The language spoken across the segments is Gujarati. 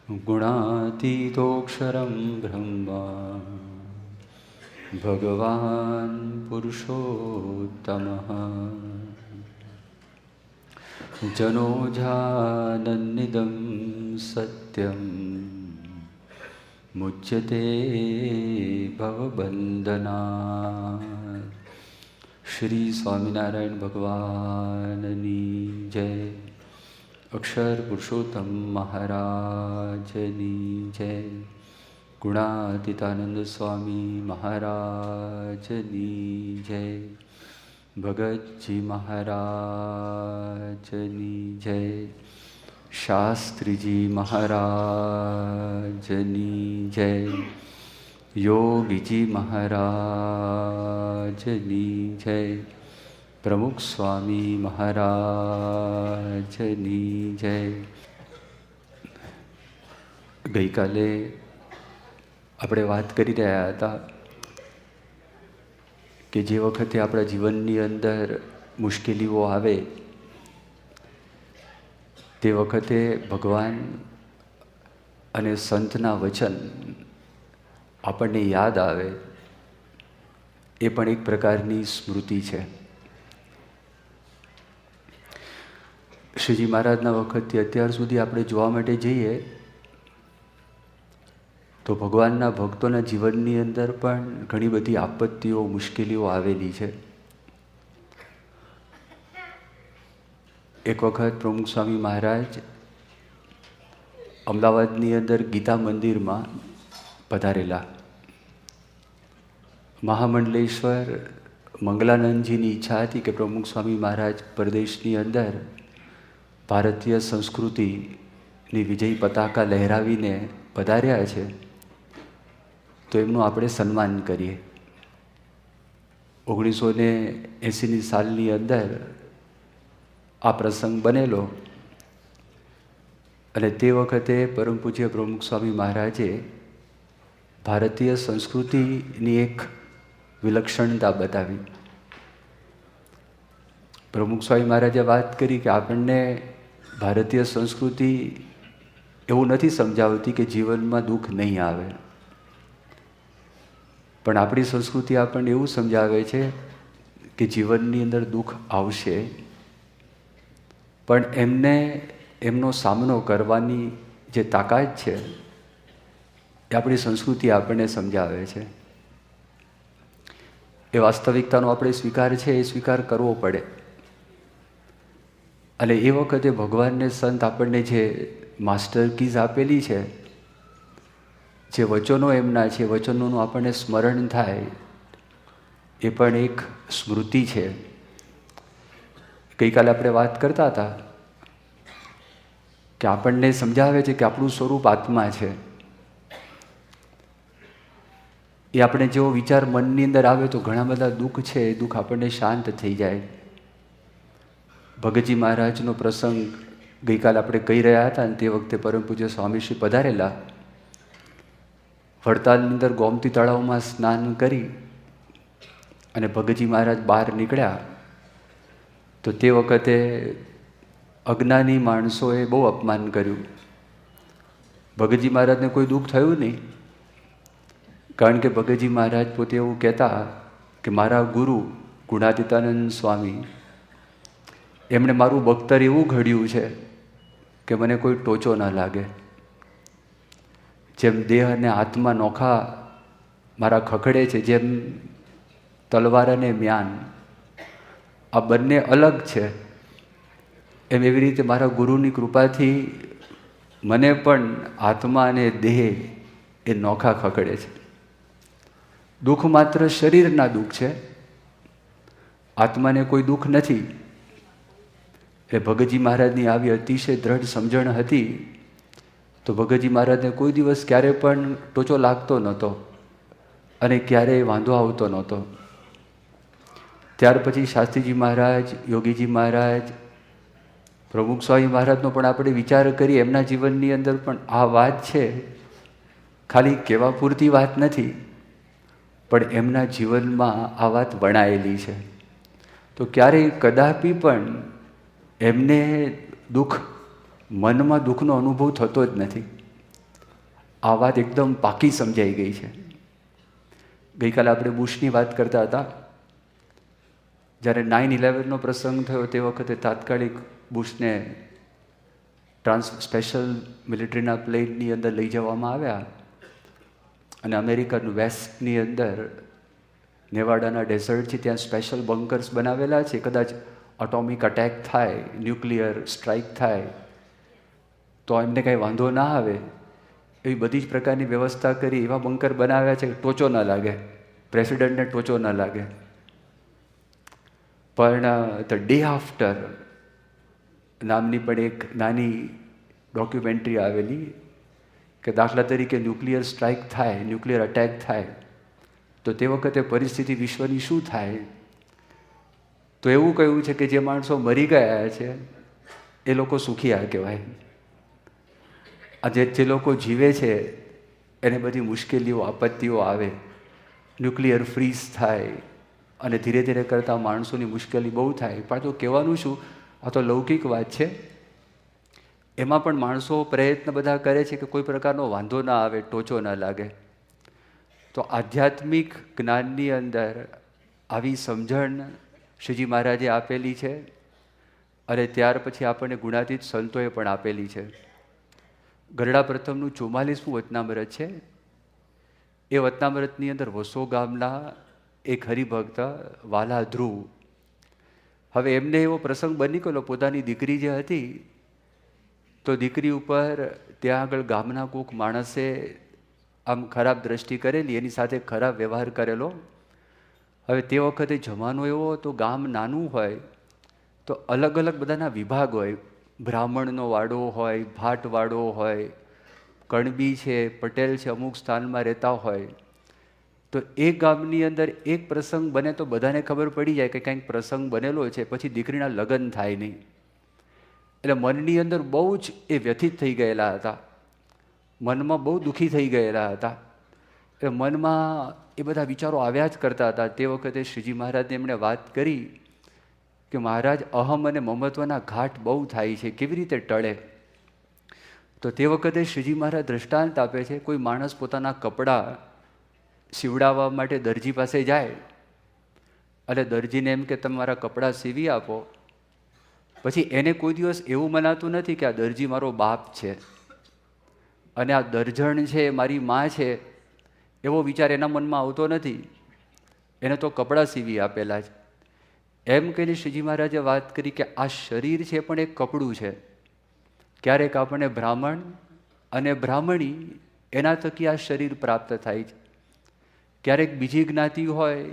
ગુણાતીતોક્ષરમ બ્રહ્મા ભગવાન પુરુષોત્તમઃ જનોજાનન્નિદં સત્યમ મુચ્યતે ભવબંધનાत्. શ્રી સ્વામિનારાયણ ભગવાનની જય. અક્ષર પુરુષોત્તમ મહારાજની જય. ગુણાતીતાનંદ સ્વામી મહારાજની જય. ભગતજી મહારાજની જય. શાસ્ત્રીજી મહારાજની જય. યોગીજી મહારાજની જય. પ્રમુખ સ્વામી મહારાજની જય. ગઈકાલે આપણે વાત કરી રહ્યા હતા કે જે વખતે આપણા જીવનની અંદર મુશ્કેલીઓ આવે તે વખતે ભગવાન અને સંતના વચન આપણને યાદ આવે, એ પણ એક પ્રકારની સ્મૃતિ છે. શ્રીજી મહારાજના વખતથી અત્યાર સુધી આપણે જોવા માટે જઈએ તો ભગવાનના ભક્તોના જીવનની અંદર પણ ઘણી બધી આપત્તિઓ, મુશ્કેલીઓ આવેલી છે. એક વખત પ્રમુખ સ્વામી મહારાજ અમદાવાદની અંદર ગીતા મંદિરમાં પધારેલા. મહામંડલેશ્વર મંગલાનંદજીની ઈચ્છા હતી કે પ્રમુખ સ્વામી મહારાજ પરદેશની અંદર ભારતીય સંસ્કૃતિની વિજય પતાકા લહેરાવીને પધાર્યા છે, તો એમનું આપણે સન્માન કરીએ. 1980ની સાલની અંદર આ પ્રસંગ બનેલો અને તે વખતે પરમ પૂજ્ય પ્રમુખ સ્વામી મહારાજે ભારતીય સંસ્કૃતિની એક વિલક્ષણતા બતાવી. પ્રમુખ સ્વામી મહારાજે વાત કરી કે આપણને ભારતીય સંસ્કૃતિ એવું નથી સમજાવતી કે જીવનમાં દુઃખ નહીં આવે, પણ આપણી સંસ્કૃતિ આપણને એવું સમજાવે છે કે જીવનની અંદર દુઃખ આવશે, પણ એમનો સામનો કરવાની જે તાકાત છે એ આપણી સંસ્કૃતિ આપણને સમજાવે છે. એ વાસ્તવિકતાનો આપણે સ્વીકાર છે, એ સ્વીકાર કરવો પડે. અને એ વખતે ભગવાનને સંત આપણને જે માસ્ટર કીઝ આપેલી છે, જે વચનો એમના છે, વચનોનું આપણને સ્મરણ થાય, એ પણ એક સ્મૃતિ છે. ગઈકાલે આપણે વાત કરતા હતા કે આપણને સમજાવે છે કે આપણું સ્વરૂપ આત્મા છે. એ આપણે જેવો વિચાર મનની અંદર આવે તો ઘણા બધા દુઃખ છે, એ દુઃખ આપણને શાંત થઈ જાય. ભગતજી મહારાજનો પ્રસંગ ગઈકાલે આપણે કહી રહ્યા હતા અને તે વખતે પરમ પૂજ્ય સ્વામીશ્રી પધારેલા. વડતાલની અંદર ગોમતી તળાવમાં સ્નાન કરી અને ભગતજી મહારાજ બહાર નીકળ્યા તો તે વખતે અજ્ઞાની માણસોએ બહુ અપમાન કર્યું. ભગતજી મહારાજને કોઈ દુઃખ થયું નહીં, કારણ કે ભગતજી મહારાજ પોતે એવું કહેતા કે મારા ગુરુ ગુણાતીતાનંદ સ્વામી એમણે મારું બખ્તર એવું ઘડ્યું છે કે મને કોઈ ટોચો ન લાગે. જેમ દેહ અને આત્મા નોખા મારા ખખડે છે, જેમ તલવાર અને મ્યાન આ બંને અલગ છે, એમ એવી રીતે મારા ગુરુની કૃપાથી મને પણ આત્મા અને દેહ એ નોખા ખખડે છે. દુઃખ માત્ર શરીરના દુઃખ છે, આત્માને કોઈ દુઃખ નથી. એ ભગતજી મહારાજની આવી અતિશય દ્રઢ સમજણ હતી તો ભગતજી મહારાજને કોઈ દિવસ ક્યારે પણ ટોચો લાગતો નહોતો અને ક્યારેય વાંધો આવતો નહોતો. ત્યાર પછી શાસ્ત્રીજી મહારાજ, યોગીજી મહારાજ, પ્રમુખ સ્વામી મહારાજનો પણ આપણે વિચાર કરીએ, એમના જીવનની અંદર પણ આ વાત છે. ખાલી કહેવા પૂરતી વાત નથી, પણ એમના જીવનમાં આ વાત વણાયેલી છે. તો ક્યારેય કદાપી પણ એમને દુઃખ, મનમાં દુઃખનો અનુભવ થતો જ નથી. આ વાત એકદમ પાકી સમજાઈ ગઈ છે. ગઈકાલે આપણે બુશની વાત કરતા હતા. જ્યારે 9/11નો પ્રસંગ થયો તે વખતે તાત્કાલિક બુશને સ્પેશિયલ મિલિટરીના પ્લેનની અંદર લઈ જવામાં આવ્યા અને અમેરિકન વેસ્ટની અંદર નેવાડાના ડેઝર્ટ છે, ત્યાં સ્પેશિયલ બંકર્સ બનાવેલા છે. કદાચ એટોમિક અટેક થાય, ન્યુક્લિયર સ્ટ્રાઇક થાય તો એમને કાંઈ વાંધો ના આવે એવી બધી જ પ્રકારની વ્યવસ્થા કરી. એવા બંકર બનાવ્યા છે કે ટોચો ન લાગે, પ્રેસિડેન્ટને ટોચો ન લાગે. પણ ધ ડે આફ્ટર નામની પણ એક નાની ડોક્યુમેન્ટરી આવેલી કે દાખલા તરીકે ન્યુક્લિયર સ્ટ્રાઇક થાય, ન્યુક્લિયર અટેક થાય તો તે વખતે પરિસ્થિતિ વિશ્વની શું થાય. તો એવું કહ્યું છે કે જે માણસો મરી ગયા છે એ લોકો સુખિયા કહેવાય. આજે જે લોકો જીવે છે એને બધી મુશ્કેલીઓ, આપત્તિઓ આવે, ન્યુક્લિયર ફ્રીઝ થાય અને ધીરે ધીરે કરતાં માણસોની મુશ્કેલી બહુ થાય. પણ તો કહેવાનું શું, આ તો લૌકિક વાત છે. એમાં પણ માણસો પ્રયત્ન બધા કરે છે કે કોઈ પ્રકારનો વાંધો ના આવે, ટોચો ના લાગે. તો આધ્યાત્મિક જ્ઞાનની અંદર આવી સમજણ શ્રીજી મહારાજે આપેલી છે અને ત્યાર પછી આપણને ગુણાતીત સંતોએ પણ આપેલી છે. ગરડા પ્રથમનું 44મું વચનામૃત છે. એ વચનામૃતની અંદર વસો ગામના એક હરિભક્ત વાલા ધ્રુવ, હવે એમને એવો પ્રસંગ બની ગયેલો, પોતાની દીકરી જે હતી તો દીકરી ઉપર ત્યાં આગળ ગામના કોઈક માણસે આમ ખરાબ દ્રષ્ટિ કરેલી, એની સાથે ખરાબ વ્યવહાર કરેલો. હવે તે વખતે જમાનો એવો હતો, ગામ નાનું હોય તો અલગ અલગ બધાના વિભાગ હોય. બ્રાહ્મણનો વાડો હોય, ભાટવાડો હોય, કણબી છે, પટેલ છે, અમુક સ્થાનમાં રહેતા હોય. તો એક ગામની અંદર એક પ્રસંગ બને તો બધાને ખબર પડી જાય કે કંઈક પ્રસંગ બનેલો છે, પછી દીકરીના લગ્ન થાય નહીં. એટલે મનની અંદર બહુ જ એ વ્યથિત થઈ ગયેલા હતા, મનમાં બહુ દુઃખી થઈ ગયેલા હતા. એટલે મનમાં એ બધા વિચારો આવ્યા જ કરતા હતા. તે વખતે શ્રીજી મહારાજને એમણે વાત કરી કે મહારાજ, અહમ અને મમત્વના ઘાટ બહુ થાય છે, કેવી રીતે ટળે? તો તે વખતે શ્રીજી મહારાજ દ્રષ્ટાંત આપે છે. કોઈ માણસ પોતાના કપડાં સીવડાવવા માટે દરજી પાસે જાય અને દરજીને એમ કે તમે મારા કપડાં સીવી આપો, પછી એને કોઈ દિવસ એવું મનાતું નથી કે આ દરજી મારો બાપ છે અને આ દરજણ છે મારી માં છે, એવો વિચાર એના મનમાં આવતો નથી. એને તો કપડાં સીવી આપેલા છે. એમ કહીને શ્રીજી મહારાજે વાત કરી કે આ શરીર છે પણ એક કપડું છે. ક્યારેક આપણને બ્રાહ્મણ અને બ્રાહ્મણી એના થકી આ શરીર પ્રાપ્ત થાય છે, ક્યારેક બીજી જ્ઞાતિ હોય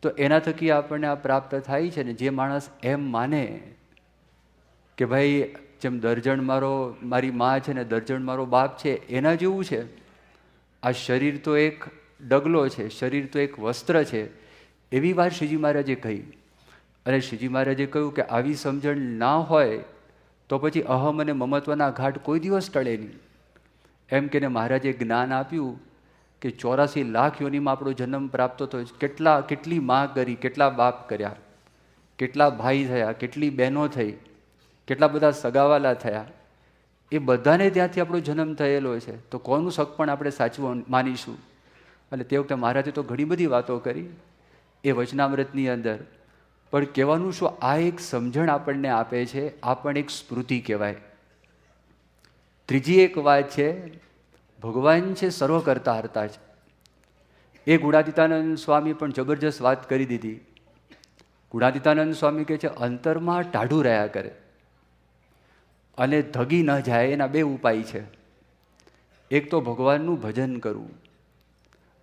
તો એના થકી આપણને આ પ્રાપ્ત થાય છે. ને જે માણસ એમ માને કે ભાઈ જેમ દરજણ મારી માં છે ને દરજણ મારો બાપ છે, એના જેવું છે, આ શરીર તો એક ડગલો છે, શરીર તો એક વસ્ત્ર છે, એવી વાત શ્રીજી મહારાજે કહી. અને શ્રીજી મહારાજે કહ્યું કે આવી સમજણ ના હોય તો પછી અહમ અને મમત્વના ઘાટ કોઈ દિવસ ટળે નહીં. એમ કે મહારાજે જ્ઞાન આપ્યું કે 84 લાખ યોનિમાં આપણો જન્મ પ્રાપ્ત થયો. કેટલી માં કરી, કેટલા બાપ કર્યા, કેટલા ભાઈ થયા, કેટલી બહેનો થઈ, કેટલા બધા સગાવાલા થયા, એ બધાને ત્યાંથી આપણો જન્મ થયેલો છે. તો કોનું શક પણ આપણે સાચું માનીશું? અને તે વખતે મહારાજે તો ઘણી બધી વાતો કરી એ વચનામૃતની અંદર. પણ કહેવાનું શું, આ એક સમજણ આપણને આપે છે, આ પણ એક સ્મૃતિ કહેવાય. ત્રીજી એક વાત છે, ભગવાન છે સર્વ કરતા હરતા છે. એ ગુણાતીતાનંદ સ્વામી પણ જબરજસ્ત વાત કરી દીધી. ગુણાતીતાનંદ સ્વામી કહે છે અંતરમાં ટાઢું રહ્યા કરે અને ધગી ન જાય એના બે ઉપાય છે. એક તો ભગવાનનું ભજન કરવું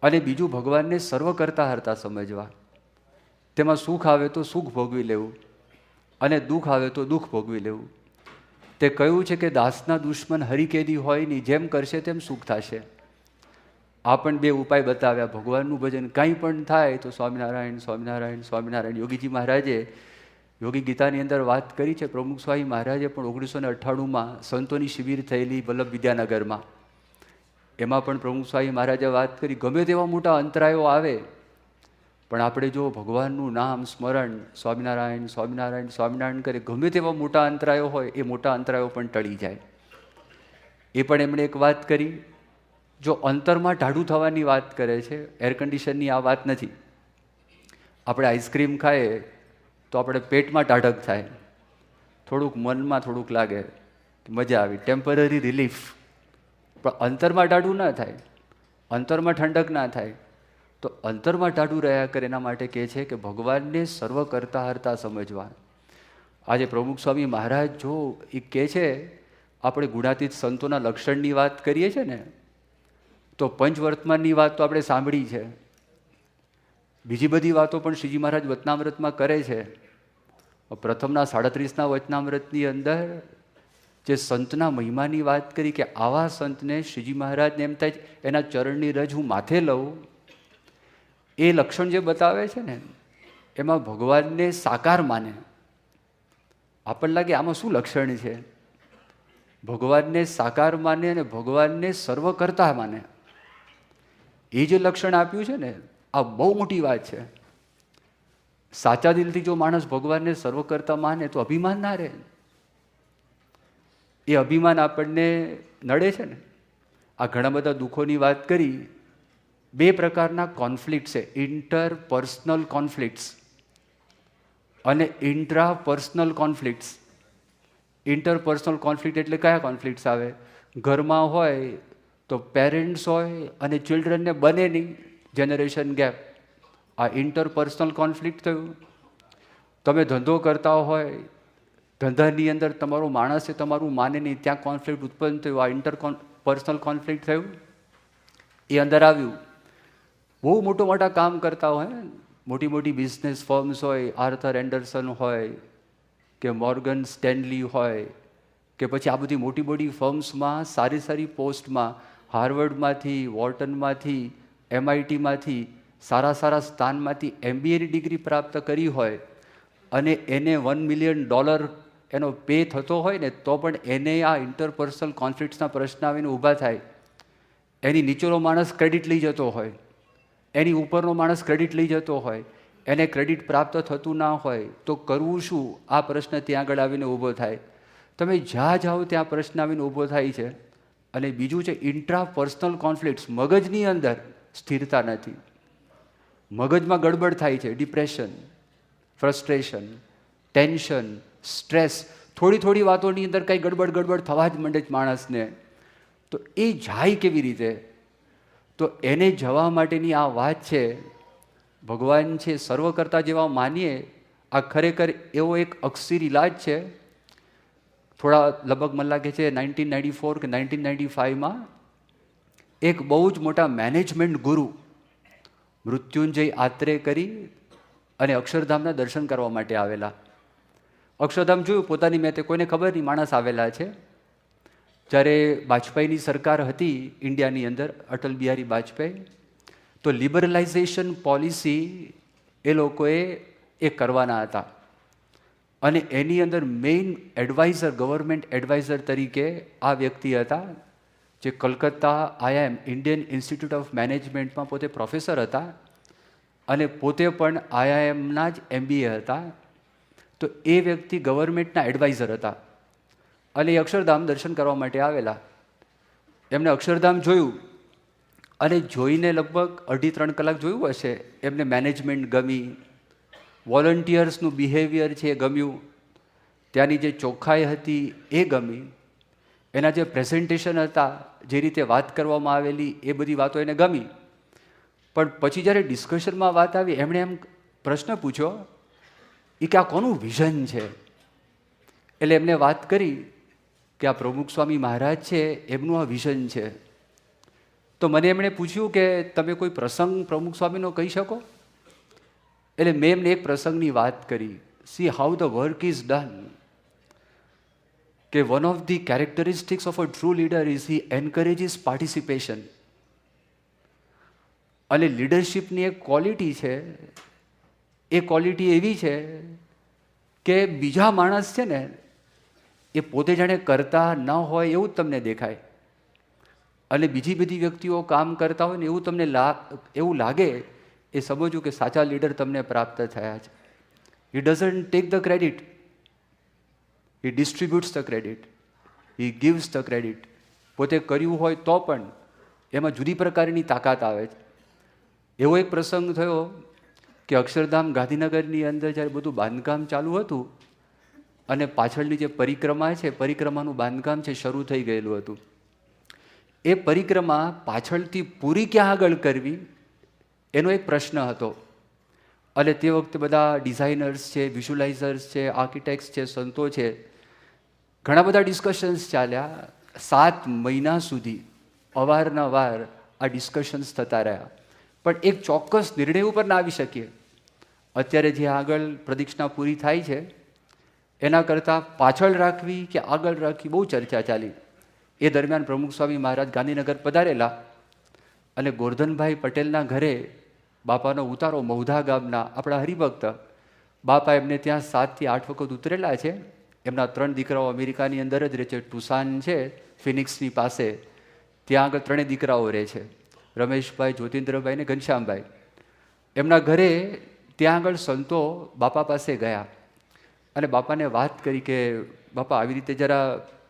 અને બીજું ભગવાનને સર્વ કરતા હરતા સમજવા. તેમાં સુખ આવે તો સુખ ભોગવી લેવું અને દુઃખ આવે તો દુઃખ ભોગવી લેવું. તે કહ્યું છે કે દાસના દુશ્મન હરિકેદી હોય નહીં, જેમ કરશે તેમ સુખ થશે. આ પણ બે ઉપાય બતાવ્યા. ભગવાનનું ભજન કાંઈ પણ થાય તો સ્વામિનારાયણ સ્વામિનારાયણ સ્વામિનારાયણ. યોગીજી મહારાજે યોગી ગીતાની અંદર વાત કરી છે. પ્રમુખ સ્વામી મહારાજે પણ 1998માં સંતોની શિબિર થયેલી વલ્લભ વિદ્યાનગરમાં, એમાં પણ પ્રમુખ સ્વામી મહારાજે વાત કરી, ગમે તેવા મોટા અંતરાયો આવે પણ આપણે જો ભગવાનનું નામ સ્મરણ સ્વામિનારાયણ સ્વામિનારાયણ સ્વામિનારાયણ કરે, ગમે તેવા મોટા અંતરાયો હોય એ મોટા અંતરાયો પણ ટળી જાય. એ પણ એમણે એક વાત કરી. જો અંતરમાં ટાઢું થવાની વાત કરે છે, એર કન્ડિશનની આ વાત નથી. આપણે આઈસ્ક્રીમ ખાઈએ તો આપણે પેટમાં ટાઢક થાય, થોડુંક મનમાં થોડુંક લાગે, મજા આવી, ટેમ્પરરી રિલીફ. પણ અંતરમાં ટાઢું ના થાય, અંતરમાં ઠંડક ના થાય. તો અંતરમાં ટાઢું રહ્યા કરે એના માટે કહે છે કે ભગવાનને સર્વ કરતા હરતા સમજવા. આજે પ્રમુખ સ્વામી મહારાજ જો એ કહે છે, આપણે ગુણાતીત સંતોના લક્ષણની વાત કરીએ છીએ ને, તો પંચવર્તમાનની વાત તો આપણે સાંભળી છે, બીજી બધી વાતો પણ શ્રીજી મહારાજ વચનામૃતમાં કરે છે. પ્રથમના 37ના વચનામૃતની અંદર જે સંતના મહિમાની વાત કરી કે આવા સંતને શ્રીજી મહારાજને એમ થાય એના ચરણની રજ હું માથે લઉં, એ લક્ષણ જે બતાવે છે ને એમાં ભગવાનને સાકાર માને. આપણને લાગે આમાં શું લક્ષણ છે? ભગવાનને સાકાર માને અને ભગવાનને સર્વ કરતા માને. એ જે લક્ષણ આપ્યું છે ને, આ બહુ મોટી વાત છે. સાચા દિલથી જો માણસ ભગવાનને સર્વ કરતા માને તો અભિમાન ના રહે. એ અભિમાન આપણને નડે છે ને. આ ઘણા બધા દુઃખોની વાત કરી. બે પ્રકારના કોન્ફ્લિક્ટ છે, ઇન્ટરપર્સનલ કોન્ફ્લિક્ટ્સ અને ઇન્ટ્રાપર્સનલ કોન્ફ્લિક્ટ્સ. ઇન્ટરપર્સનલ કોન્ફ્લિક્ટ એટલે કયા કોન્ફ્લિક્ટ્સ આવે? ઘરમાં હોય તો પેરેન્ટ્સ હોય અને ચિલ્ડ્રનને બંનેની જનરેશન ગેપ, આ ઇન્ટરપર્સનલ કોન્ફ્લિક્ટ થયું. તમે ધંધો કરતા હોય, ધંધાની અંદર તમારો માણસ એ તમારું માને નહીં, ત્યાં કોન્ફ્લિક્ટ ઉત્પન્ન થયું, આ ઇન્ટરપર્સનલ કોન્ફ્લિક્ટ થયું. એ અંદર આવ્યું. બહુ મોટા કામ કરતા હોય, મોટી મોટી બિઝનેસ ફર્મ્સ હોય, આર્થર એન્ડરસન હોય કે મોર્ગન સ્ટેનલી હોય કે પછી આ બધી મોટી મોટી ફર્મ્સમાં સારી સારી પોસ્ટમાં હાર્વર્ડમાંથી, વોર્ટનમાંથી, MITમાંથી સારા સારા સ્થાનમાંથી MBAની ડિગ્રી પ્રાપ્ત કરી હોય અને એને $1 million એનો પે થતો હોય ને, તો પણ એને આ ઇન્ટરપર્સનલ કોન્ફ્લિક્ટ્સના પ્રશ્ન આવીને ઊભા થાય. એની નીચેનો માણસ ક્રેડિટ લઈ જતો હોય, એની ઉપરનો માણસ ક્રેડિટ લઈ જતો હોય, એને ક્રેડિટ પ્રાપ્ત થતું ના હોય તો કરવું શું? આ પ્રશ્ન ત્યાં આગળ આવીને ઊભો થાય. તમે જ્યાં જાઓ ત્યાં પ્રશ્ન આવીને ઊભો થાય છે. અને બીજું છે ઇન્ટ્રાપર્સનલ કોન્ફ્લિક્ટ્સ. મગજની અંદર સ્થિરતા નથી, મગજમાં ગડબડ થાય છે, ડિપ્રેશન, ફ્રસ્ટ્રેશન, ટેન્શન, સ્ટ્રેસ, થોડી વાતોની અંદર કંઈ ગડબડ થવા જ માંડે જ માણસને. તો એ જાય કેવી રીતે? તો એને જવા માટેની આ વાત છે. ભગવાન છે સર્વ કરતા જેવા માનીએ, આ ખરેખર એવો એક અક્ષર ઇલાજ છે. થોડા લગભગ મને લાગે છે 1994 કે 1995માં એક બહુ જ મોટા મેનેજમેન્ટ ગુરુ મૃત્યુંજય આત્રે કરી અને અક્ષરધામના દર્શન કરવા માટે આવેલા. અક્ષરધામ જોયું પોતાની મેં, કોઈને ખબર નહીં માણસ આવેલા છે. જ્યારે વાજપેયીની સરકાર હતી ઇન્ડિયાની અંદર, અટલ બિહારી વાજપેયી, તો લિબરલાઇઝેશન પોલિસી એ લોકોએ એ કરવાના હતા. અને એની અંદર મેઇન એડવાઇઝર, ગવર્મેન્ટ એડવાઇઝર તરીકે આ વ્યક્તિ હતા, જે Calcutta IIM Indian institute of મેનેજમેન્ટમાં પોતે પ્રોફેસર હતા અને પોતે પણ IIMના જ MBA હતા. તો એ વ્યક્તિ ગવર્મેન્ટના એડવાઇઝર હતા અને એ અક્ષરધામ દર્શન કરવા માટે આવેલા. એમને અક્ષરધામ જોયું અને જોઈને લગભગ 2.5-3 કલાક જોયું હશે. એમને મેનેજમેન્ટ ગમી, વોલન્ટિયર્સનું બિહેવિયર છે એ ગમ્યું, ત્યાંની જે ચોખ્ખાઈ હતી એ ગમી, એના જે પ્રેઝન્ટેશન હતા, જે રીતે વાત કરવામાં આવેલી એ બધી વાતો એને ગમી. પણ પછી જ્યારે ડિસ્કશનમાં વાત આવી, એમણે એમ પ્રશ્ન પૂછ્યો એ કે આ કોનું વિઝન છે? એટલે એમને વાત કરી કે આ પ્રમુખ સ્વામી મહારાજ છે એમનું આ વિઝન છે. તો મને એમણે પૂછ્યું કે તમે કોઈ પ્રસંગ પ્રમુખ સ્વામીનો કહી શકો? એટલે મેં એમને એક પ્રસંગની વાત કરી. See how the work is done. કે one of the characteristics of a true leader is he encourages participation. અને લીડરશિપની એક ક્વોલિટી છે, એ ક્વોલિટી એવી છે કે બીજા માણસ છે ને એ પોતે જાણે કરતા ન હોય એવું જ તમને દેખાય, અને બીજી બધી વ્યક્તિઓ કામ કરતા હોય ને એવું તમને એવું લાગે. એ સમજવું કે સાચા લીડર તમને પ્રાપ્ત થયા છે. He doesn't take the credit, he distributes the credit, he gives the credit. પોતે કર્યું હોય તો પણ એમાં જુદી પ્રકારની તાકાત આવે છે. એવો એક પ્રસંગ થયો કે અક્ષરધામ ગાંધીનગરની અંદર જ્યારે બધું બાંધકામ ચાલુ હતું અને પાછળની જે પરિક્રમા છે, પરિક્રમાનું બાંધકામ છે શરૂ થઈ ગયેલું હતું. એ પરિક્રમા પાછળથી પૂરી ક્યાં આગળ કરવી એનો એક પ્રશ્ન હતો. અને તે વખતે બધા ડિઝાઇનર્સ છે, વિઝ્યુલાઇઝર્સ છે, આર્કિટેક્ટ્સ છે, સંતો છે, ઘણા બધા ડિસ્કશન્સ ચાલ્યા. 7 મહિના સુધી અવારનવાર આ ડિસ્કશન્સ થતા રહ્યા, પણ એક ચોક્કસ નિર્ણય ઉપર ના આવી શકીએ. અત્યારે જે આગળ પ્રદક્ષિણા પૂરી થાય છે એના કરતાં પાછળ રાખવી કે આગળ રાખવી બહુ ચર્ચા ચાલી. એ દરમિયાન પ્રમુખ સ્વામી મહારાજ ગાંધીનગર પધારેલા અને ગોરધનભાઈ પટેલના ઘરે બાપાનો ઉતારો, મૌધા ગામના આપણા હરિભક્ત બાપા એમને ત્યાં 7 થી 8 વખત ઉતરેલા છે. એમના 3 દીકરાઓ અમેરિકાની અંદર જ રહે છે. ટુસાન છે ફિનિક્સની પાસે, ત્યાં આગળ 3 દીકરાઓ રહે છે, રમેશભાઈ, જ્યોતિન્દ્રભાઈ ને ઘનશ્યામભાઈ. એમના ઘરે ત્યાં આગળ સંતો બાપા પાસે ગયા અને બાપાને વાત કરી કે બાપા આવી રીતે જરા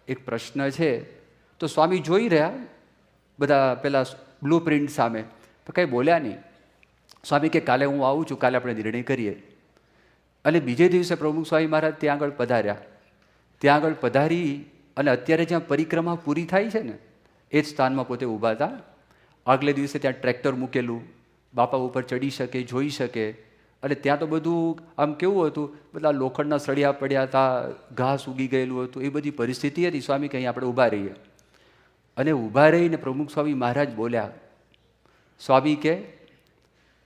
એક પ્રશ્ન છે. તો સ્વામી જોઈ રહ્યા બધા પેલા બ્લુ પ્રિન્ટ સામે, તો કંઈ બોલ્યા નહીં. સ્વામી કે કાલે હું આવું છું, કાલે આપણે નિર્ણય કરીએ. અને બીજે દિવસે પ્રમુખ સ્વામી મહારાજ ત્યાં આગળ પધાર્યા. ત્યાં આગળ પધારી અને અત્યારે જ્યાં પરિક્રમા પૂરી થાય છે ને એ જ સ્થાનમાં પોતે ઊભા હતા. આગલે દિવસે ત્યાં ટ્રેક્ટર મૂકેલું, બાપા ઉપર ચડી શકે, જોઈ શકે. અને ત્યાં તો બધું આમ કેવું હતું, બધા લોખંડના સળિયા પડ્યા હતા, ઘાસ ઉગી ગયેલું હતું, એ બધી પરિસ્થિતિ હતી. સ્વામી કંઈ આપણે ઊભા રહીએ. અને ઊભા રહીને પ્રમુખ સ્વામી મહારાજ બોલ્યા. સ્વામી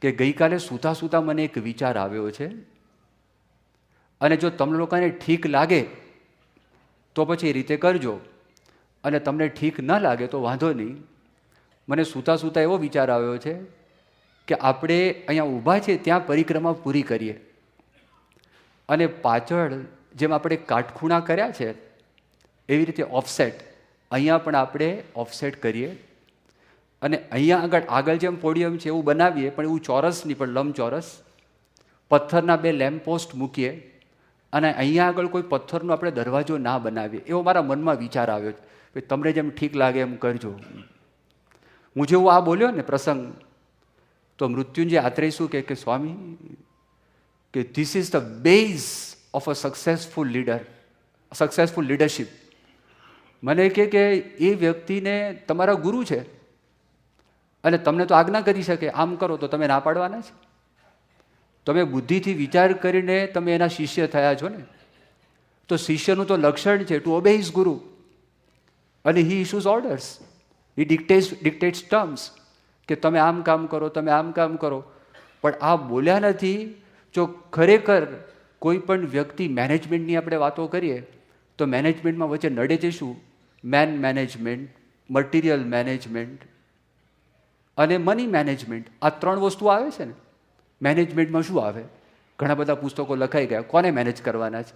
કે ગઈકાલે સૂતા સૂતા મને એક વિચાર આવ્યો છે, અને જો તમને લોકોને ઠીક લાગે તો પછી એ રીતે કરજો, અને તમને ઠીક ન લાગે તો વાંધો નહીં. મને સૂતા સૂતા એવો વિચાર આવ્યો છે કે આપણે અહીંયા ઊભા છે ત્યાં પરિક્રમા પૂરી કરીએ, અને પાછળ જેમ આપણે કાટખૂણા કર્યા છે એવી રીતે ઓફસેટ અહીંયા પણ આપણે ઓફસેટ કરીએ. અને અહીંયા આગળ જેમ પોડિયમ છે એવું બનાવીએ, પણ એવું ચોરસ નહીં, પણ લંબચોરસ. પથ્થરના 2 લેમ્પ પોસ્ટ મૂકીએ અને અહીંયા આગળ કોઈ પથ્થરનો આપણે દરવાજો ના બનાવીએ. એવો મારા મનમાં વિચાર આવ્યો છે. તમને જેમ ઠીક લાગે એમ કરજો. હું જેવું આ બોલ્યો ને પ્રસંગ, તો મૃત્યુંજય આત્રેય શું કે સ્વામી કે this is the base of a successful leader, successful leadership. મને કે એ વ્યક્તિને તમારા ગુરુ છે અને તમને તો આજ્ઞા કરી શકે, આમ કરો તો તમે ના પાડવાના છે. તમે બુદ્ધિથી વિચાર કરીને તમે એના શિષ્ય થયા છો ને, તો શિષ્યનું તો લક્ષણ છે ટુ ઓબે હિઝ ગુરુ, અને હી ઇશ્યુઝ ઓર્ડર્સ, હી ડિક્ટેટ્સ ટર્મ્સ કે તમે આમ કામ કરો, તમે આમ કામ કરો. પણ આ બોલ્યા નથી. જો ખરેખર કોઈ પણ વ્યક્તિ મેનેજમેન્ટની આપણે વાતો કરીએ તો મેનેજમેન્ટમાં વચ્ચે નડે છે શું? મેન મેનેજમેન્ટ, મટીરિયલ મેનેજમેન્ટ અને મની મેનેજમેન્ટ. આ 3 વસ્તુ આવે છે ને. મેનેજમેન્ટમાં શું આવે? ઘણા બધા પુસ્તકો લખાઈ ગયા. કોને મેનેજ કરવાના છે?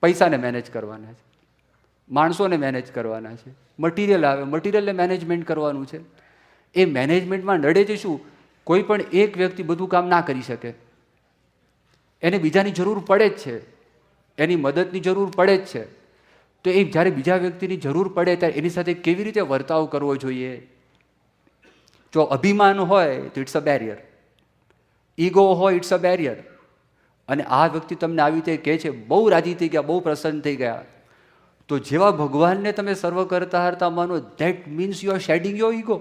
પૈસાને મેનેજ કરવાના છે, માણસોને મેનેજ કરવાના છે. મટીરિયલ આવે, મટીરિયલને મેનેજમેન્ટ કરવાનું છે. એ મેનેજમેન્ટમાં નડે છે શું? કોઈ પણ એક વ્યક્તિ બધું કામ ના કરી શકે, એને બીજાની જરૂર પડે જ છે, એની મદદની જરૂર પડે જ છે. તો એ જ્યારે બીજા વ્યક્તિની જરૂર પડે ત્યારે એની સાથે કેવી રીતે વર્તાવ કરવો જોઈએ? જો અભિમાન હોય તો ઇટ્સ અ બેરિયર, ઈગો હોય ઇટ્સ અ બેરિયર. અને આ વ્યક્તિ તમને આવી રીતે કહે છે, બહુ રાજી થઈ ગયા, બહુ પ્રસન્ન થઈ ગયા, તો જેવા ભગવાનને તમે સર્વ કરતા હરતા માનો, that means you are shading your ego.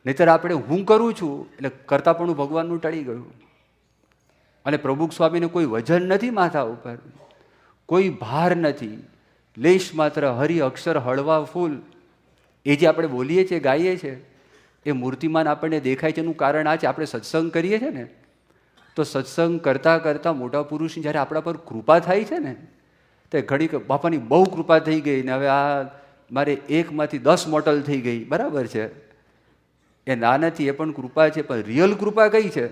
નહીતર આપણે હું કરું છું એટલે કરતાપણું ભગવાનનું ટળી ગયું. અને પ્રભુ સ્વામીને કોઈ વજન નથી માથા ઉપર, કોઈ ભાર નથી, લેશ માત્ર હરિ અક્ષર હળવા ફૂલ. એ જે આપણે બોલીએ છીએ, ગાઈએ છીએ, એ મૂર્તિમાન આપણને દેખાય છે. એનું કારણ આ છે, આપણે સત્સંગ કરીએ છીએ ને, તો સત્સંગ કરતાં કરતાં મોટા પુરુષની જ્યારે આપણા પર કૃપા થાય છે ને, તો ઘડીક બાપાની બહુ કૃપા થઈ ગઈ ને હવે આ મારે 1માંથી 10 મોટલ થઈ ગઈ, બરાબર છે, એ ના નથી, એ પણ કૃપા છે. પણ રિયલ કૃપા કઈ છે?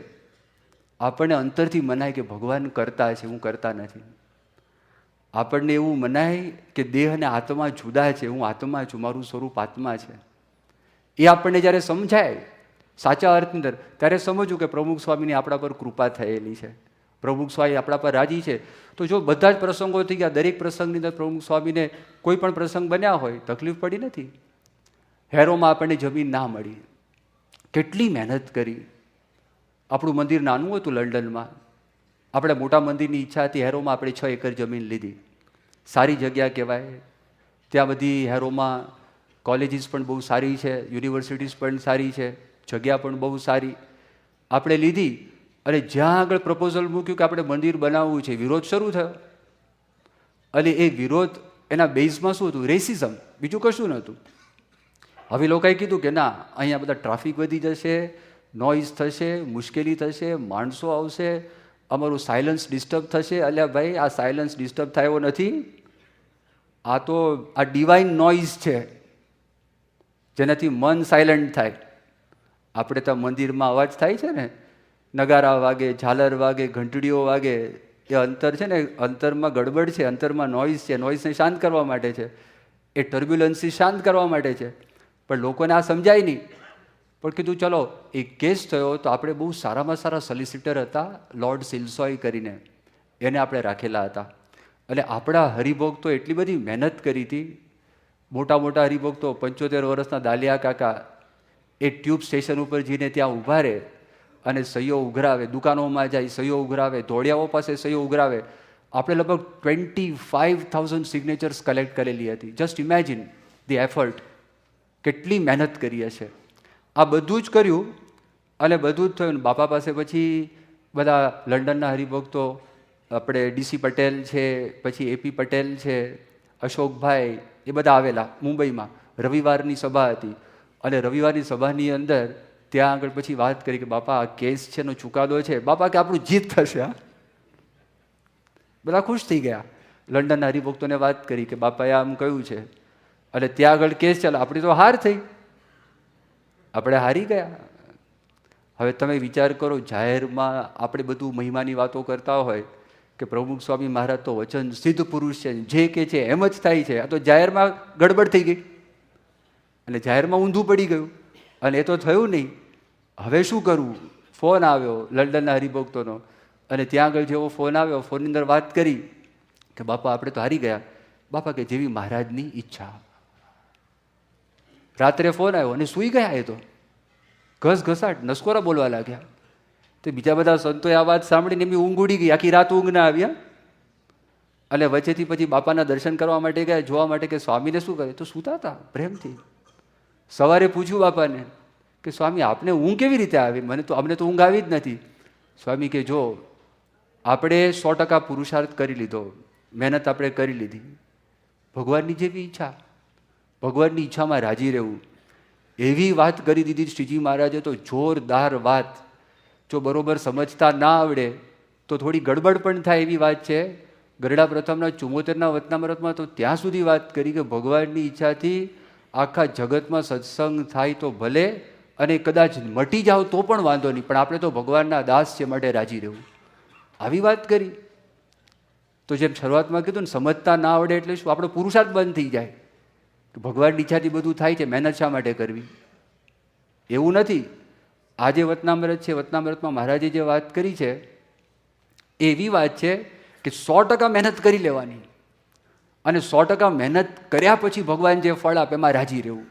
આપણને અંતરથી મનાય કે ભગવાન કરતા છે, હું કરતા નથી. આપણને એવું મનાય કે દેહ અને આત્મા જુદા છે, હું આત્મા છું, મારું સ્વરૂપ આત્મા છે. એ આપણને જ્યારે સમજાય સાચા અર્થની અંદર, ત્યારે સમજવું કે પ્રમુખ સ્વામીની આપણા પર કૃપા થયેલી છે, પ્રમુખ સ્વામી આપણા પર રાજી છે. તો જો બધા જ પ્રસંગો થઈ ગયા, દરેક પ્રસંગની અંદર પ્રમુખ સ્વામીને કોઈ પણ પ્રસંગ બન્યા હોય તકલીફ પડી નથી. હેરોમાં આપણને જમીન ના મળી. કેટલી મહેનત કરી. આપણું મંદિર નાનું હતું લંડનમાં, આપણે મોટા મંદિરની ઈચ્છા હતી. હેરોમાં આપણે 6 એકર જમીન લીધી. સારી જગ્યા કહેવાય. ત્યાં બધી હેરોમાં કોલેજીસ પણ બહુ સારી છે, યુનિવર્સિટીઝ પણ સારી છે, જગ્યા પણ બહુ સારી. આપણે લીધી અને જ્યાં આગળ પ્રપોઝલ મૂક્યું કે આપણે મંદિર બનાવવું છે, વિરોધ શરૂ થયો. અને એ વિરોધ એના બેઝમાં શું હતું? રેસિઝમ, બીજું કશું નહોતું. હવે લોકોએ કીધું કે ના, અહીંયા બધા ટ્રાફિક વધી જશે, નોઇઝ થશે, મુશ્કેલી થશે, માણસો આવશે, અમારું સાયલન્સ ડિસ્ટર્બ થશે. અલ્યા ભાઈ, આ સાયલન્સ ડિસ્ટર્બ થાય એવો નથી. આ તો આ ડિવાઇન નોઇઝ છે, જેનાથી મન સાયલન્ટ થાય. આપણે તો મંદિરમાં અવાજ થાય છે ને, નગારા વાગે, ઝાલર વાગે, ઘંટડીઓ વાગે, એ અંતર છે ને, અંતરમાં ગડબડ છે, અંતરમાં નોઇઝ છે. નોઇઝને શાંત કરવા માટે છે, એ ટર્બ્યુલન્સથી શાંત કરવા માટે છે. પણ લોકોને આ સમજાય નહીં. પણ કીધું ચલો, એક કેસ થયો તો આપણે બહુ સારામાં સારા સોલિસિટર હતા, લોર્ડ સિલ્સોય કરીને, એને આપણે રાખેલા હતા. અને આપણા હરિભોગ તો એટલી બધી મહેનત કરી હતી. મોટા મોટા હરિભોગ તો 75 વર્ષના દાલિયા કાકા એ ટ્યુબ સ્ટેશન ઉપર જઈને ત્યાં ઊભા રહે અને સહીઓ ઉઘરાવે, દુકાનોમાં જાય, સહીઓ ઉઘરાવે, ધોળિયાઓ પાસે સહીઓ ઉઘરાવે. આપણે લગભગ 25,000 સિગ્નેચર્સ કલેક્ટ કરેલી હતી. જસ્ટ ઇમેજિન ધી એફર્ટ, કેટલી મહેનત કરી હશે. આ બધું જ કર્યું અને બધું જ થયું. બાપા પાસે પછી બધા લંડનના હરિભક્તો, આપણે ડીસી પટેલ છે, પછી એપી પટેલ છે, અશોકભાઈ, એ બધા આવેલા મુંબઈમાં. રવિવારની સભા હતી અને રવિવારની સભાની અંદર ત્યાં આગળ પછી વાત કરી કે બાપા, આ કેસ છે નો ચુકાદો છે. બાપા કે આપણું જીત થશે. હા, બધા ખુશ થઈ ગયા. લંડનના હરિભક્તોને વાત કરી કે બાપાએ આમ કહ્યું છે અને ત્યાં આગળ કેસ ચાલે. આપણી તો હાર થઈ, આપણે હારી ગયા. હવે તમે વિચાર કરો, જાહેરમાં આપણે બધું મહિમાની વાતો કરતા હોય કે પ્રમુખ સ્વામી મહારાજ તો વચન સિદ્ધ પુરુષ છે, જે કે છે એમ જ થાય છે. આ તો જાહેરમાં ગડબડ થઈ ગઈ અને જાહેરમાં ઊંધું પડી ગયું અને એ તો થયું નહીં. હવે શું કરવું? ફોન આવ્યો લંડનના હરિભક્તોનો અને ત્યાં આગળ જેવો ફોન આવ્યો, ફોનની અંદર વાત કરી કે બાપા આપણે તો હારી ગયા. બાપા કે જેવી મહારાજની ઈચ્છા. રાત્રે ફોન આવ્યો અને સૂઈ ગયા. એ તો ઘસઘસાટ નસકોરા બોલવા લાગ્યા. તો બીજા બધા સંતોએ આ વાત સાંભળીને એમની ઊંઘ ઉડી ગઈ. આખી રાત ઊંઘ ના આવ્યા. અને વચ્ચેથી પછી બાપાના દર્શન કરવા માટે ગયા, જોવા માટે કે સ્વામીને શું કરે. તો સૂતા હતા પ્રેમથી. સવારે પૂછ્યું બાપાને કે સ્વામી આપને ઊંઘ કેવી રીતે આવી? મને તો અમને તો ઊંઘ આવી જ નથી. સ્વામી કે જો, આપણે 100% પુરુષાર્થ કરી લીધો, મહેનત આપણે કરી લીધી. ભગવાનની જેવી ઈચ્છા, ભગવાનની ઈચ્છામાં રાજી રહેવું, એવી વાત કરી દીધી શ્રીજી મહારાજે. તો જોરદાર વાત. જો બરોબર સમજતા ના આવડે તો થોડી ગડબડ પણ થાય એવી વાત છે. ગરડા પ્રથમના 74ના વતનામૃતમાં તો ત્યાં સુધી વાત કરી કે ભગવાનની ઈચ્છાથી આખા જગતમાં સત્સંગ થાય તો ભલે, અને કદાચ મટી જાઓ તો પણ વાંધો નહીં, પણ આપણે તો ભગવાનના દાસ છે માટે રાજી રહેવું. આવી વાત કરી. તો જેમ શરૂઆતમાં કીધું ને, સમજતા ના આવડે એટલે શું? આપણો પુરુષાર્થ બંધ થઈ જાય. ભગવાનની ઈચ્છાથી બધું થાય છે, મહેનત શા માટે કરવી? એવું નથી. આજે વતનામૃત છે, વતનામૃતમાં મહારાજે જે વાત કરી છે એવી વાત છે કે 100% મહેનત કરી લેવાની અને 100% મહેનત કર્યા પછી ભગવાન જે ફળ આપે એમાં રાજી રહેવું.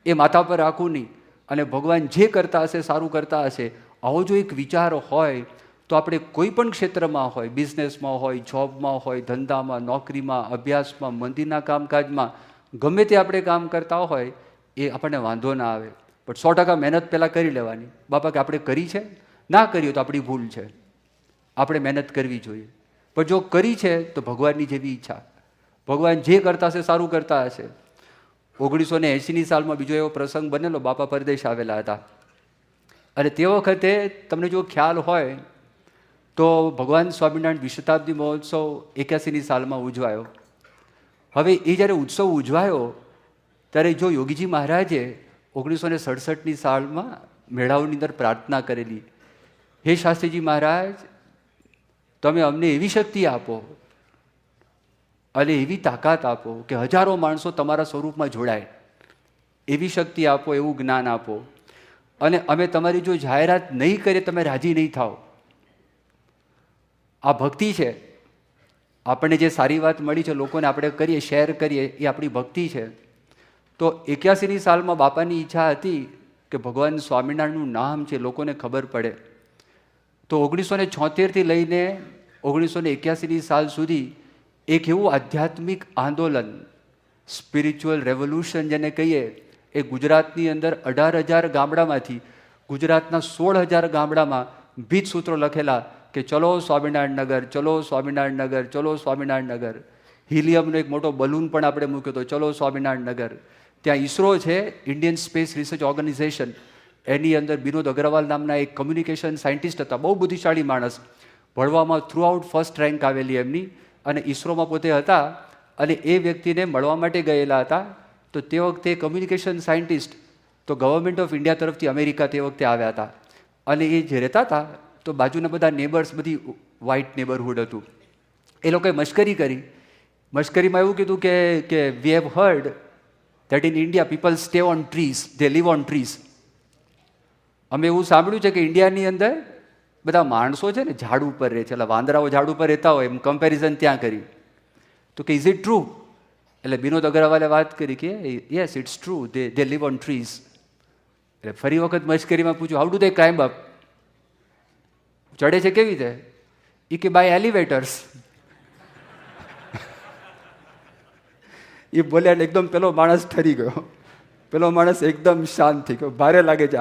એ માથા પર રાખવું નહીં. અને ભગવાન જે કરતા હશે સારું કરતા હશે, આવો જો એક વિચાર હોય તો આપણે કોઈ પણ ક્ષેત્રમાં હોય, બિઝનેસમાં હોય, જોબમાં હોય, ધંધામાં, નોકરીમાં, અભ્યાસમાં, મંદિરના કામકાજમાં, ગમે તે આપણે કામ કરતા હોય એ આપણને વાંધો ના આવે. પણ 100% મહેનત પહેલાં કરી લેવાની. બાપા કે આપણે કરી છે, ના કરીએ તો આપણી ભૂલ છે, આપણે મહેનત કરવી જોઈએ. પણ જો કરી છે તો ભગવાનની જેવી ઈચ્છા, ભગવાન જે કરતા હશે સારું કરતા હશે. 1980ની સાલમાં બીજો એવો પ્રસંગ બનેલો. બાપા પરદેશ આવેલા હતા અને તે વખતે તમને જો ખ્યાલ હોય તો ભગવાન સ્વામિનારાયણ વિશતાબ્દી મહોત્સવ 81ની સાલમાં ઉજવાયો. હવે એ જ્યારે ઉત્સવ ઉજવાયો ત્યારે જો યોગીજી મહારાજે 1967ની સાલમાં મેળાઓની અંદર પ્રાર્થના કરેલી, હે શાસ્ત્રીજી મહારાજ, તમે અમને એવી શક્તિ આપો અને એવી તાકાત આપો કે હજારો માણસો તમારા સ્વરૂપમાં જોડાય, એવી શક્તિ આપો, એવું જ્ઞાન આપો. અને અમે તમારી જો જાહેરાત નહીં કરીએ તમે રાજી નહીં થાઓ. આ ભક્તિ છે. આપણને જે સારી વાત મળી છે લોકોને આપણે કરીએ, શેર કરીએ, એ આપણી ભક્તિ છે. તો 81ની સાલમાં બાપાની ઈચ્છા હતી કે ભગવાન સ્વામિનારાયણનું નામ છે લોકોને ખબર પડે. તો 1976થી લઈને 1981ની સાલ સુધી એક એવું આધ્યાત્મિક આંદોલન, સ્પિરિચ્યુઅલ રેવોલ્યુશન જેને કહીએ, એ ગુજરાતની અંદર 18,000 ગામડામાંથી ગુજરાતના 16,000 ગામડામાં બીજ સૂત્રો લખેલા કે ચલો સ્વામિનારાયણ નગર, ચલો સ્વામિનારાયણ નગર, ચલો સ્વામિનારાયણ નગર. હિલિયમનો એક મોટો બલૂન પણ આપણે મૂક્યો હતો, ચલો સ્વામિનારાયણ નગર. ત્યાં ઈસરો છે, ઇન્ડિયન સ્પેસ રિસર્ચ ઓર્ગેનાઇઝેશન, એની અંદર વિનોદ અગ્રવાલ નામના એક કમ્યુનિકેશન સાયન્ટિસ્ટ હતા, બહુ બુદ્ધિશાળી માણસ, ભણવામાં થ્રુ આઉટ ફર્સ્ટ રેન્ક આવેલી એમની, અને ઈસરોમાં પોતે હતા. અને એ વ્યક્તિને મળવા માટે ગયેલા હતા. તો તે વખતે કમ્યુનિકેશન સાયન્ટિસ્ટ તો ગવર્મેન્ટ ઓફ ઇન્ડિયા તરફથી અમેરિકા તે વખતે આવ્યા હતા. અને એ જે રહેતા હતા તો બાજુના બધા નેબર્સ, બધી વ્હાઇટ નેબરહુડ હતું. એ લોકોએ મશ્કરી કરી. મશ્કરીમાં એવું કીધું કે we have heard that in India people stay on trees, they live on trees. અમે એવું સાંભળ્યું છે કે ઇન્ડિયાની અંદર બધા માણસો છે ને ઝાડ ઉપર રહે છે, એટલે વાંદરાઓ ઝાડ ઉપર રહેતા હોય, એમ કમ્પેરિઝન ત્યાં કરી. તો કે ઇઝ ઇટ ટ્રુ? એટલે વિનોદ અગ્રવાલે વાત કરી કે yes it's true, they live on trees. એટલે ફરી વખત મશ્કરીમાં પૂછ્યું, how do they climb up? ચડે છે કેવી રીતે? એ કે બાય એલિવેટર્સ. એ બોલ્યા એટલે એકદમ પેલો માણસ ઠરી ગયો. પેલો માણસ એકદમ શાંત થઈ ગયો. ભારે લાગે છે,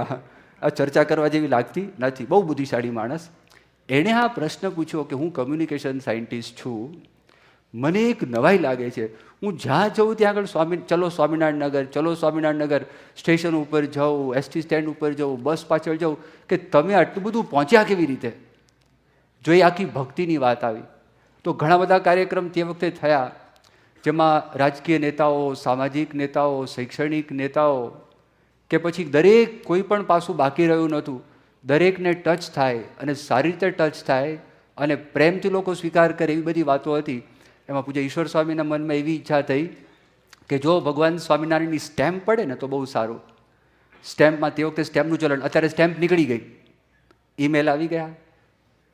આ ચર્ચા કરવા જેવી લાગતી નથી. બહુ બુદ્ધિશાળી માણસ. એણે આ પ્રશ્ન પૂછ્યો કે હું કમ્યુનિકેશન સાયન્ટિસ્ટ છું, મને એક નવાઈ લાગે છે, હું જ્યાં જઉં ત્યાં આગળ ચલો સ્વામિનારાયણ નગર, ચલો સ્વામિનારાયણ નગર, સ્ટેશન ઉપર જાઉં, એસટી સ્ટેન્ડ ઉપર જાઉં, બસ પાછળ જાઉં, કે તમે આટલું બધું પહોંચ્યા કેવી રીતે? જો એ આખી ભક્તિની વાત આવી તો ઘણા બધા કાર્યક્રમ તે વખતે થયા, જેમાં રાજકીય નેતાઓ, સામાજિક નેતાઓ, શૈક્ષણિક નેતાઓ, કે પછી દરેક કોઈ પણ પાસું બાકી રહ્યું નહોતું. દરેકને ટચ થાય અને સારી રીતે ટચ થાય અને પ્રેમથી લોકો સ્વીકાર કરે, એવી બધી વાતો હતી. એમાં પૂજ્ય ઈશ્વર સ્વામીના મનમાં એવી ઈચ્છા થઈ કે જો ભગવાન સ્વામિનારાયણની સ્ટેમ્પ પડે ને તો બહુ સારું. સ્ટેમ્પમાં તે વખતે સ્ટેમ્પનું ચલણ, અત્યારે સ્ટેમ્પ નીકળી ગઈ, ઈમેલ આવી ગયા,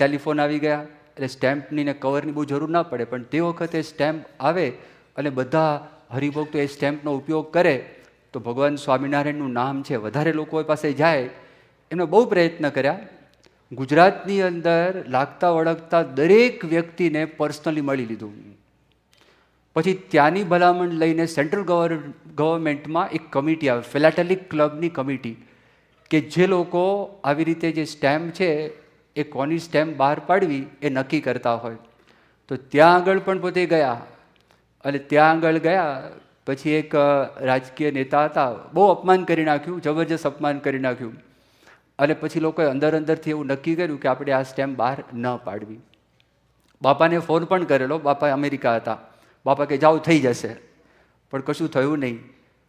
ટેલિફોન આવી ગયા, એટલે સ્ટેમ્પની ને કવરની બહુ જરૂર ના પડે. પણ તે વખતે સ્ટેમ્પ આવે અને બધા હરિભક્તો એ સ્ટેમ્પનો ઉપયોગ કરે તો ભગવાન સ્વામિનારાયણનું નામ છે વધારે લોકો પાસે જાય. એમણે બહુ પ્રયત્ન કર્યા. ગુજરાતની અંદર લાગતા વળગતા દરેક વ્યક્તિને પર્સનલી મળી લીધું. પછી ત્યાંની ભલામણ લઈને સેન્ટ્રલ ગવર્મેન્ટમાં એક કમિટી આવે, ફિલાટેલિક ક્લબની કમિટી, કે જે લોકો આવી રીતે જે સ્ટેમ્પ છે એ કોની સ્ટેમ્પ બહાર પાડવી એ નક્કી કરતા હોય. તો ત્યાં આગળ પણ પોતે ગયા. અને ત્યાં આગળ ગયા પછી એક રાજકીય નેતા હતા, બહુ અપમાન કરી નાખ્યું, જબરજસ્ત અપમાન કરી નાખ્યું. અને પછી લોકોએ અંદર અંદરથી એવું નક્કી કર્યું કે આપણે આ સ્ટેમ્પ બહાર ન પાડવી. બાપાને ફોન પણ કરેલો, બાપા અમેરિકા હતા. બાપા કે જાઓ થઈ જશે, પણ કશું થયું નહીં.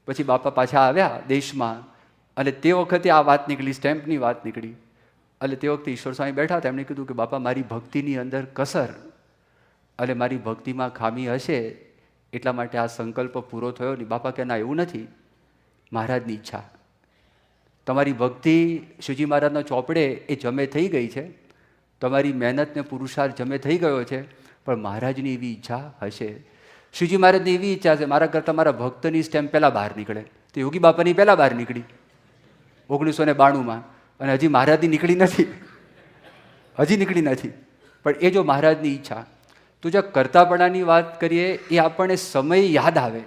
પછી બાપા પાછા આવ્યા દેશમાં અને તે વખતે આ વાત નીકળી, સ્ટેમ્પની વાત નીકળી. એટલે તે વખતે ઈશ્વર સ્વામી બેઠા હતા, એમણે કીધું કે બાપા મારી ભક્તિની અંદર કસર અને મારી ભક્તિમાં ખામી હશે, એટલા માટે આ સંકલ્પ પૂરો થયો નહીં. બાપા કે ના, એવું નથી, મહારાજની ઈચ્છા. તમારી ભક્તિ શ્રીજી મહારાજના ચોપડે એ જમે થઈ ગઈ છે, તમારી મહેનત ને પુરુષાર્થ જમે થઈ ગયો છે, પણ મહારાજની એવી ઈચ્છા હશે. શ્રીજી મહારાજની એવી ઈચ્છા છે મારા કરતાં મારા ભક્તની સ્ટેમ્પ પહેલાં બહાર નીકળે. તો યોગી બાપાની પહેલાં બહાર નીકળી 1992માં, અને હજી મહારાજની નીકળી નથી, હજી નીકળી નથી. પણ એ જો મહારાજની ઈચ્છા. તો જો કરતાપણાની વાત કરીએ, એ આપણને સમય યાદ આવે,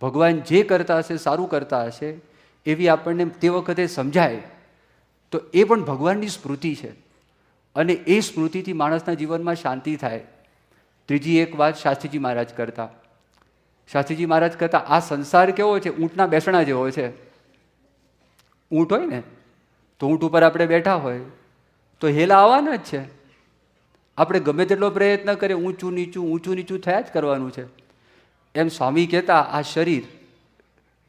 ભગવાન જે કરતા હશે સારું કરતા હશે એવી આપણને તે વખતે સમજાય, તો એ પણ ભગવાનની સ્મૃતિ છે. અને એ સ્મૃતિથી માણસના જીવનમાં શાંતિ થાય. ત્રીજી એક વાત શાસ્ત્રીજી મહારાજ કરતા. શાસ્ત્રીજી મહારાજ કરતા આ સંસાર કેવો છે, ઊંટના બેસણા જેવો છે. ઊંટ હોય ને તો ઊંટ ઉપર આપણે બેઠા હોય તો હેલા આવવાના જ છે. આપણે ગમે તેટલો પ્રયત્ન કરીએ, ઊંચું નીચું થયા જ કરવાનું છે. એમ સ્વામી કહેતા આ શરીર,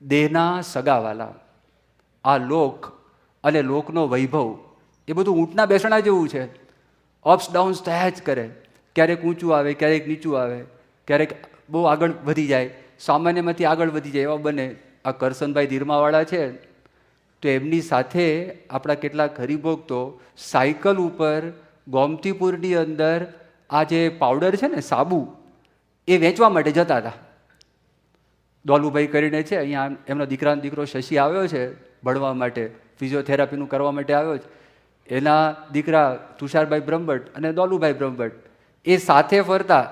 દેહના સગાવાલા, આ લોક અને લોકનો વૈભવ, એ બધું ઊંટના બેસણા જેવું છે. અપ્સ ડાઉન્સ થયા જ કરે. ક્યારેક ઊંચું આવે, ક્યારેક નીચું આવે, ક્યારેક બહુ આગળ વધી જાય, સામાન્યમાંથી આગળ વધી જાય, એવા બને. આ કરસનભાઈ ધીરમાવાળા છે તો એમની સાથે આપણા કેટલાક હરિભક્તો સાયકલ ઉપર ગોમતીપુરની અંદર આ જે પાવડર છે ને, સાબુ, એ વેચવા માટે જતા હતા. દોલુભાઈ કરીને છે, અહીંયા એમનો દીકરો શશી આવ્યો છે ભણવા માટે, ફિઝિયોથેરાપીનું કરવા માટે આવ્યો છે. એના દીકરા તુષારભાઈ બ્રહ્મભટ્ટ અને દોલુભાઈ બ્રહ્મભટ્ટ એ સાથે ફરતા,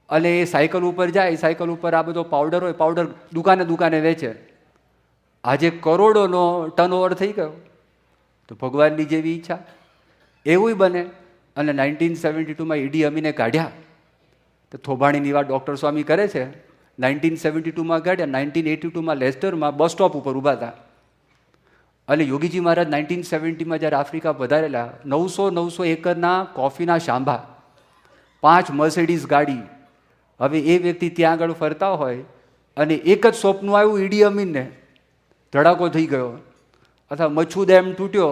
અને એ સાયકલ ઉપર જાય, સાયકલ ઉપર આ બધો પાવડર હોય, પાવડર દુકાને વેચે. આજે કરોડોનો ટર્નઓવર થઈ ગયો. તો ભગવાનની જેવી ઈચ્છા એવું બને. અને 1972માં ઈડી અમીને કાઢ્યા. તો થોભાણીની વાત ડૉક્ટર સ્વામી કરે છે. 1972માં કાઢ્યા, 1982માં લેસ્ટરમાં બસ સ્ટોપ ઉપર ઊભા હતા. અને યોગીજી મહારાજ 1970માં જ્યારે આફ્રિકા પધારેલા, 900 એકરના કોફીના શાંભા, 5 મર્સિડીઝ ગાડી. હવે એ વ્યક્તિ ત્યાં આગળ ફરતા હોય અને એક જ સ્વપ્ન આવ્યું ઈડી અમીનને, ધડાકો થઈ ગયો અથવા મચ્છુ ડેમ તૂટ્યો.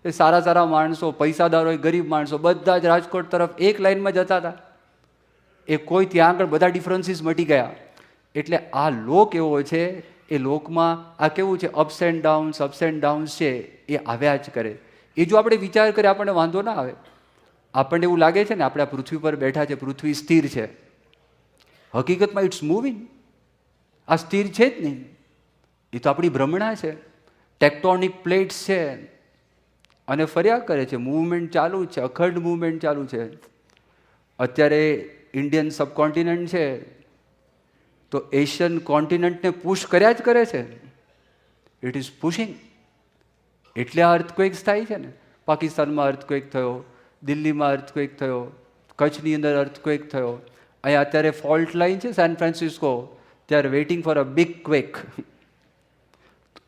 એ સારા માણસો, પૈસાદાર હોય, ગરીબ માણસો, બધા જ રાજકોટ તરફ એક લાઇનમાં જતા હતા. એ કોઈ ત્યાં આગળ બધા ડિફરન્સીસ મટી ગયા. એટલે આ લોક એવો છે, એ લોકમાં આ કેવું છે, અપ્સ એન્ડ ડાઉન્સ છે, એ આવ્યા જ કરે. એ જો આપણે વિચાર કરીએ આપણને વાંધો ના આવે. આપણને એવું લાગે છે ને આપણે આ પૃથ્વી પર બેઠા છે, પૃથ્વી સ્થિર છે. હકીકતમાં ઇટ્સ મૂવિંગ. આ સ્થિર છે જ નહીં, એ તો આપણી ભ્રમણા છે. ટેક્ટોનિક પ્લેટ્સ છે અને ફર્યા કરે છે, મૂવમેન્ટ ચાલુ છે, અખંડ મૂવમેન્ટ ચાલુ છે. અત્યારે ઇન્ડિયન સબકોન્ટિનેન્ટ છે તો એશિયન કોન્ટિનેન્ટને પુશ કર્યા જ કરે છે. It is pushing. એટલે આ અર્થક્વેક્સ થાય છે ને. પાકિસ્તાનમાં અર્થક્વેક થયો, દિલ્હીમાં અર્થક્વેક થયો, કચ્છની અંદર અર્થક્વેક થયો. અહીંયા અત્યારે ફોલ્ટ લાઈન છે સેન ફ્રાન્સિસ્કો, ત્યારે waiting for a big quake.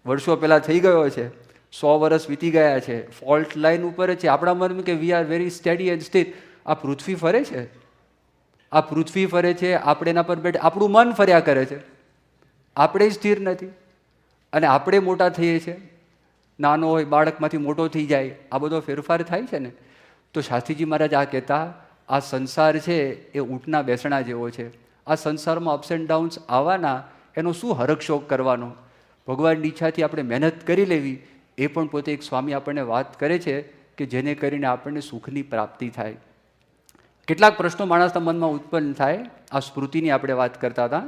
વર્ષો પહેલાં થઈ ગયો છે, 100 વર્ષ વીતી ગયા છે. ફોલ્ટ લાઈન ઉપર છે. આપણા મનમાં કે we are very steady and સ્થિર. આ પૃથ્વી ફરે છે, આ પૃથ્વી ફરે છે, આપણે એના પર બેઠે, આપણું મન ફર્યા કરે છે, આપણે સ્થિર નથી. અને આપણે મોટા થઈએ છીએ, નાનો હોય બાળકમાંથી મોટો થઈ જાય, આ બધો ફેરફાર થાય છે ને. તો શાસ્ત્રીજી મહારાજ આ કહેતા, આ સંસાર છે એ ઊંટના બેસણા જેવો છે. આ સંસારમાં અપ્સ એન્ડ ડાઉન્સ આવવાના, એનો શું હરખ શોખ કરવાનો. ભગવાનની ઈચ્છાથી આપણે મહેનત કરી લેવી. એ પણ પોતે એક સ્વામી આપણને વાત કરે છે કે જેને કરીને આપણને સુખની પ્રાપ્તિ થાય. કેટલાક પ્રશ્નો માણસના મનમાં ઉત્પન્ન થાય. આ સ્મૃતિની આપણે વાત કરતા હતા.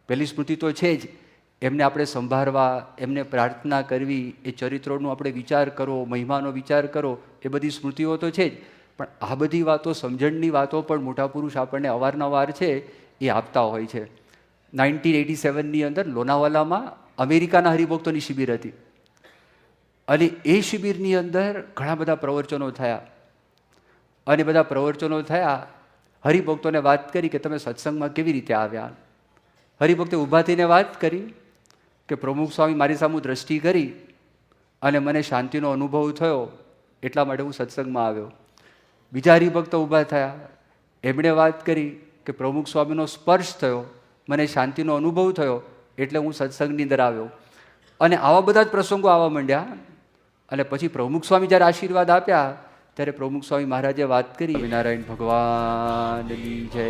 પહેલી સ્મૃતિ તો છે જ, એમને આપણે સંભાળવા, એમને પ્રાર્થના કરવી, એ ચરિત્રોનો આપણે વિચાર કરો, મહિમાનો વિચાર કરો, એ બધી સ્મૃતિઓ તો છે જ. પણ આ બધી વાતો, સમજણની વાતો પણ મોટા પુરુષ આપણને અવારનવાર છે એ આપતા હોય છે. 1987ની અંદર લોનાવાલામાં અમેરિકાના હરિભક્તોની શિબિર હતી. અને એ શિબિરની અંદર ઘણા બધા પ્રવચનો થયા. અને બધા પ્રવચનો થયા, હરિભક્તોને વાત કરી કે તમે સત્સંગમાં કેવી રીતે આવ્યા. હરિભક્તે ઊભા થઈને વાત કરી કે પ્રમુખ સ્વામી મારી સામે દ્રષ્ટિ કરી અને મને શાંતિનો અનુભવ થયો, એટલા માટે હું સત્સંગમાં આવ્યો. બીજા હરિભક્તો ઊભા થયા, એમણે વાત કરી કે પ્રમુખ સ્વામીનો સ્પર્શ થયો, મને શાંતિનો અનુભવ થયો, એટલે હું સત્સંગની અંદર આવ્યો. અને આવા બધા જ પ્રસંગો આવવા માંડ્યા. અને પછી પ્રમુખ સ્વામી જ્યારે આશીર્વાદ આપ્યા, ત્યારે પ્રમુખ સ્વામી મહારાજે વાત કરી, નારાયણ ભગવાનની જય.